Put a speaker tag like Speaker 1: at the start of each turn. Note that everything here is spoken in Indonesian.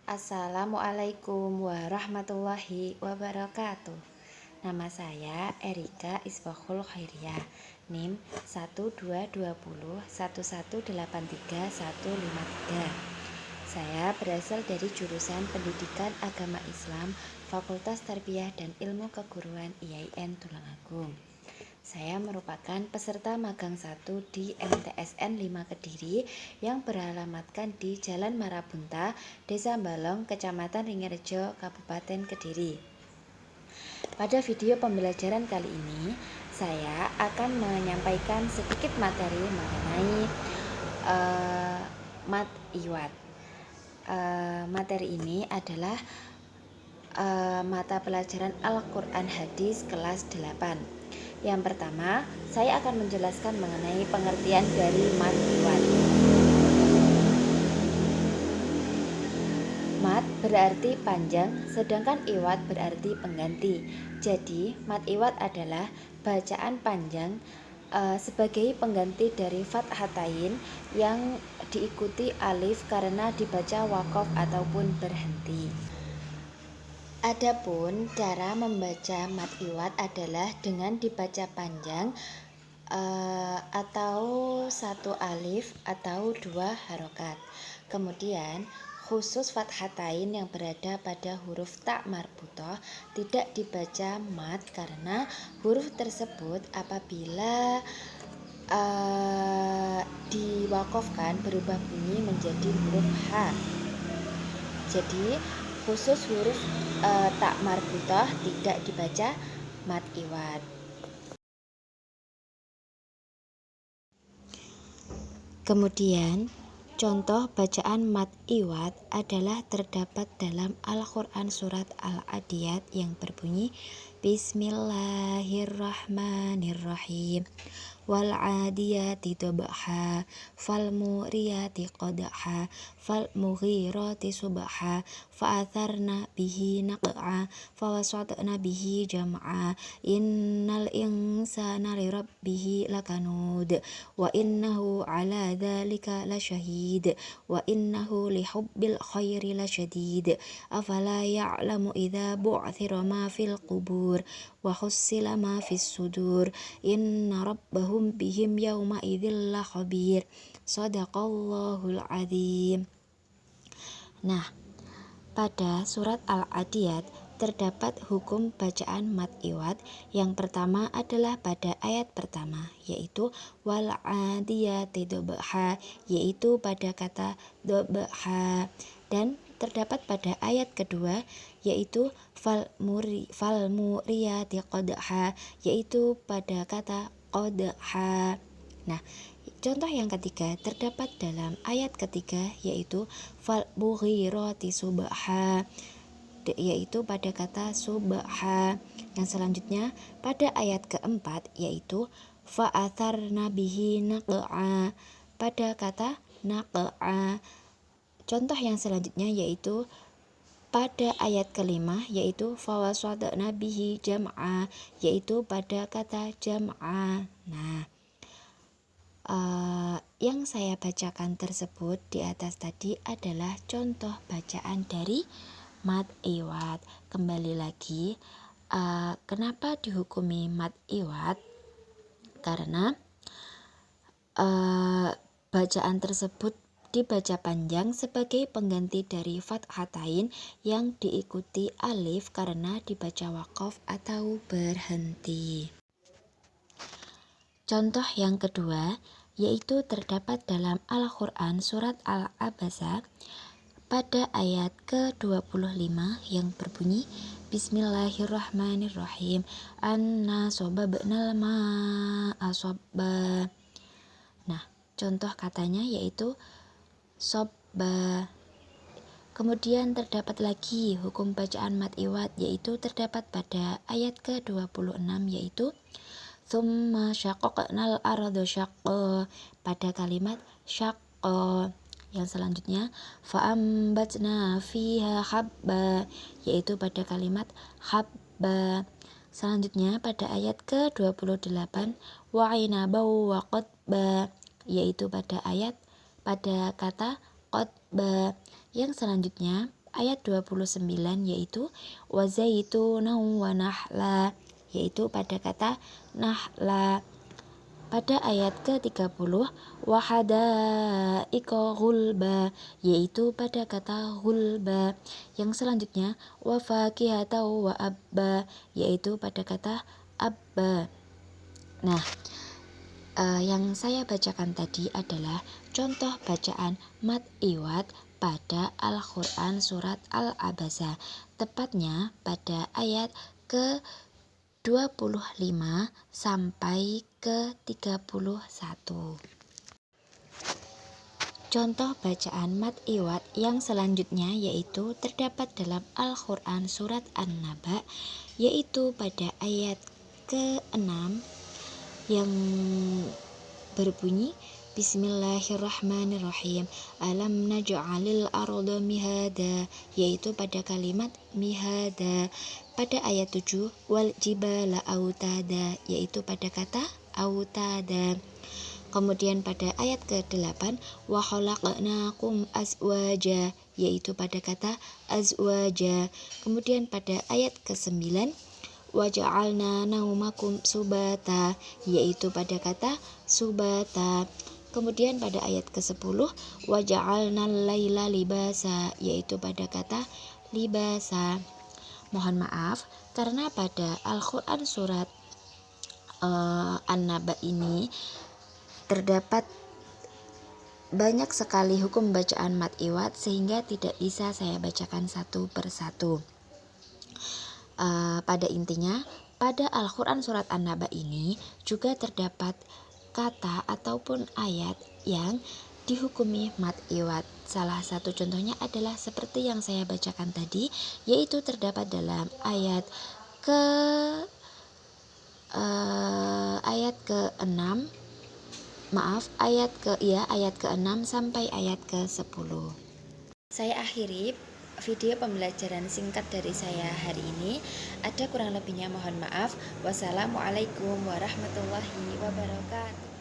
Speaker 1: Assalamualaikum warahmatullahi wabarakatuh. Nama saya Erika Isbahul Khairiyah, NIM 12001183153. Saya berasal dari jurusan Pendidikan Agama Islam, Fakultas Tarbiyah dan Ilmu Keguruan IAIN Tulungagung. Saya merupakan peserta magang 1 di MTSN 5 Kediri yang beralamatkan di Jalan Marabunta, Desa Balong, Kecamatan Ringerejo, Kabupaten Kediri. Pada video pembelajaran kali ini, saya akan menyampaikan sedikit materi mengenai Mat Iwat. Materi ini adalah mata pelajaran Al-Quran Hadis kelas 8. Yang pertama, saya akan menjelaskan mengenai pengertian dari Mat Iwat. Mat berarti panjang, sedangkan iwat berarti pengganti. Jadi, Mat Iwat adalah bacaan panjang sebagai pengganti dari fathatain yang diikuti alif karena dibaca waqaf ataupun berhenti. Adapun cara membaca Mat Iwat adalah dengan dibaca panjang atau satu alif atau dua harokat. Kemudian khusus fathatain yang berada pada huruf ta marbutoh tidak dibaca mat karena huruf tersebut apabila diwakofkan berubah bunyi menjadi huruf H. Jadi khusus huruf ta marbutoh tidak dibaca Mat Iwat. Kemudian contoh bacaan Mat Iwat adalah terdapat dalam Al-Quran Surat Al-Adiyat yang berbunyi Bismillahirrahmanirrahim. Wal-adiyati dhabha fal-muriyati qadha fal-mughirati subha fa'atharna bihi naq'a fawasatna bihi jam'a innal insana lirabbihi lakanud wa innahu ala dhalika lasyahid wa innahu lihubbil khairi lasyadid afala ya'lamu idza bu'thira ma fil qubur wa hussila ma fis sudur inna rabbahum bihim yawma idzil lakhabir. Shadaqallahul adzim. Nah, pada surat Al-Adiyat terdapat hukum bacaan Mat Iwat. Yang pertama adalah pada ayat pertama, yaitu wal adiyati dhabha, yaitu pada kata dhabha, dan terdapat pada ayat kedua, yaitu fal muriyati qadha, yaitu pada kata qadha. Nah, contoh yang ketiga terdapat dalam ayat ketiga, yaitu fal mughirati subha, yaitu pada kata subha. Yang selanjutnya pada ayat keempat, yaitu fa'atharna bihi naq'a, pada kata naq'a. Contoh yang selanjutnya yaitu pada ayat kelima, yaitu fawasatna bihi jam'a, yaitu pada kata jam'a. Nah, yang saya bacakan tersebut di atas tadi adalah contoh bacaan dari Mat Iwat. Kembali lagi, kenapa dihukumi Mat Iwat? Karena bacaan tersebut dibaca panjang sebagai pengganti dari fathatain yang diikuti alif karena dibaca waqaf atau berhenti. Contoh yang kedua yaitu terdapat dalam Al-Quran Surat Al-Abasa pada ayat ke-25 yang berbunyi Bismillahirrahmanirrahim. Anna sobabnal ma'a sobba. Nah, contoh katanya yaitu sobba. Kemudian terdapat lagi hukum bacaan Mat Iwat, yaitu terdapat pada ayat ke-26 yaitu Tsumma syaqqaqnal arda syaqqa, pada kalimat syaqqa. Yang selanjutnya fa'ambatna fiha habba, yaitu pada kalimat habba. Selanjutnya pada ayat ke-28 wa'inabau wa qadba, yaitu pada kata qadba. Yang selanjutnya ayat 29 yaitu wa zaituna wa nahla, yaitu pada kata nahla. Pada ayat ke-30 wa hada'iqa ghulba, yaitu pada kata ghulba. Yang selanjutnya wa fakihata wa abba, yaitu pada kata abba. Nah, yang saya bacakan tadi adalah contoh bacaan mad iwad pada Al-Quran surat Al-Abasa, tepatnya pada ayat ke-25 sampai ke-31. Contoh bacaan mad iwad yang selanjutnya yaitu terdapat dalam Al-Quran surat An-Naba, yaitu pada ayat ke-6 yang berbunyi Bismillahirrahmanirrahim. Alam naj'alil arda mihada, yaitu pada kalimat mihada. Pada ayat 7 wal jibala autada, yaitu pada kata autada. Kemudian pada ayat ke-8 wa khalaqnakum azwaja, yaitu pada kata azwaja. Kemudian pada ayat ke-9 wa ja'alna naumakum subata, yaitu pada kata subata. Kemudian pada ayat ke-10 wa ja'alna laila libasa, yaitu pada kata libasa. Mohon maaf karena pada Al-Quran surat An-Naba ini terdapat banyak sekali hukum bacaan mad iwad sehingga tidak bisa saya bacakan satu persatu. Pada intinya, pada Al-Quran surat An-Naba ini juga terdapat kata ataupun ayat yang dihukumi mad iwad. Salah satu contohnya adalah seperti yang saya bacakan tadi, yaitu terdapat dalam ayat ayat ke-6 sampai ayat ke-10. Saya akhiri video pembelajaran singkat dari saya hari ini. Ada kurang lebihnya mohon maaf. Wassalamualaikum warahmatullahi wabarakatuh.